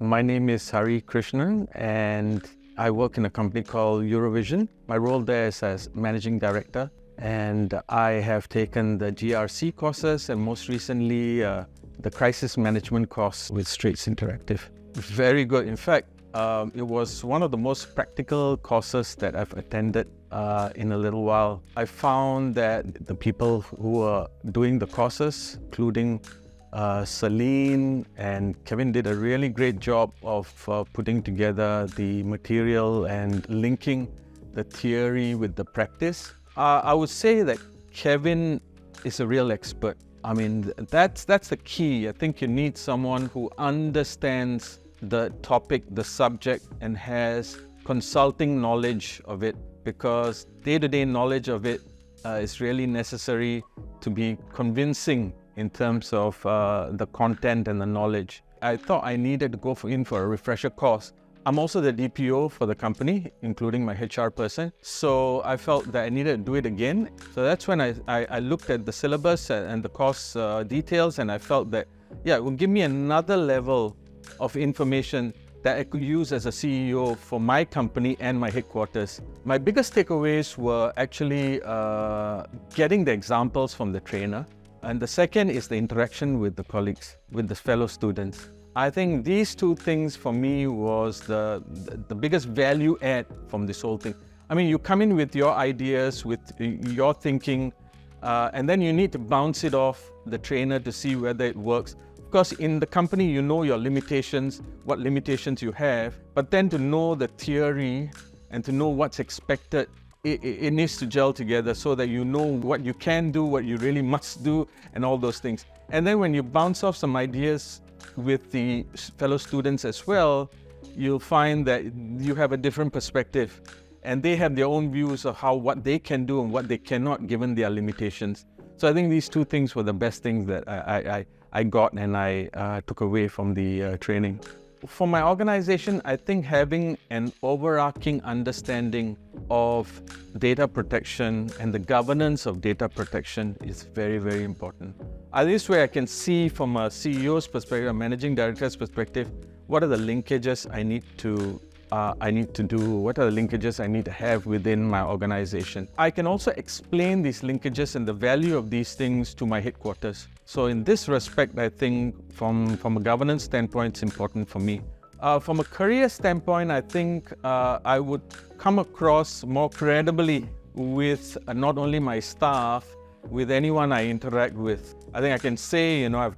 My name is 𝘕𝘩𝘂 and I work in a company called Eurovision. My role there is as Managing Director, and I have taken the GRC courses and most recently the Crisis Management course with Straits Interactive. Very good. In fact, it was one of the most practical courses that I've attended in a little while. I found that the people who were doing the courses, including Celine and Kevin, did a really great job of putting together the material and linking the theory with the practice. I would say that Kevin is a real expert. I mean, that's the key. I think you need someone who understands the topic, the subject, and has consulting knowledge of it, because day-to-day knowledge of it is really necessary to be convincing in terms of the content and the knowledge. I thought I needed to go in for a refresher course. I'm also the DPO for the company, including my HR person. So I felt that I needed to do it again. So that's when I looked at the syllabus and the course details, and I felt that, yeah, it would give me another level of information that I could use as a CEO for my company and my headquarters. My biggest takeaways were actually getting the examples from the trainer. And the second is the interaction with the colleagues, with the fellow students. I think these two things for me was the biggest value add from this whole thing. I mean, you come in with your ideas, with your thinking, and then you need to bounce it off the trainer to see whether it works. Of course, in the company, you know your limitations, what limitations you have, but then to know the theory and to know what's expected, it needs to gel together so that you know what you can do, what you really must do, and all those things. And then when you bounce off some ideas with the fellow students as well, you'll find that you have a different perspective, and they have their own views of what they can do and what they cannot given their limitations. So I think these two things were the best things that I got and I took away from the training. For my organization, I think having an overarching understanding of data protection and the governance of data protection is very, very important. This way I can see from a CEO's perspective, a managing director's perspective, what are the linkages I need to do, what are the linkages I need to have within my organization. I can also explain these linkages and the value of these things to my headquarters. So in this respect, I think from a governance standpoint, it's important for me. From a career standpoint, I think I would come across more credibly with not only my staff, with anyone I interact with. I think I can say, you know,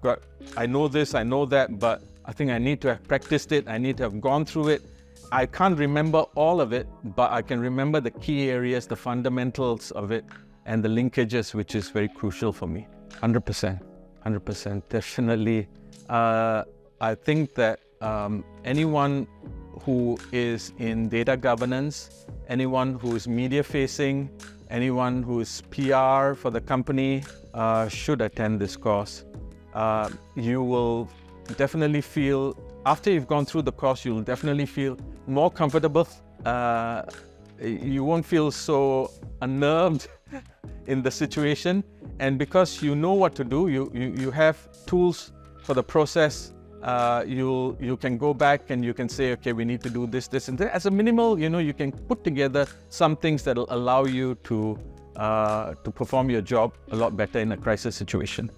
I know this, I know that, but I think I need to have practiced it, I need to have gone through it. I can't remember all of it, but I can remember the key areas, the fundamentals of it, and the linkages, which is very crucial for me. 100%, definitely. I think that anyone who is in data governance, anyone who is media facing, anyone who is PR for the company should attend this course. You will definitely feel, after you've gone through the course, you'll definitely feel more comfortable. You won't feel so unnerved in the situation. And because you know what to do, you have tools for the process. You can go back and you can say, okay, we need to do this, this, and that. As a minimal, you know, you can put together some things that will allow you to perform your job a lot better in a crisis situation.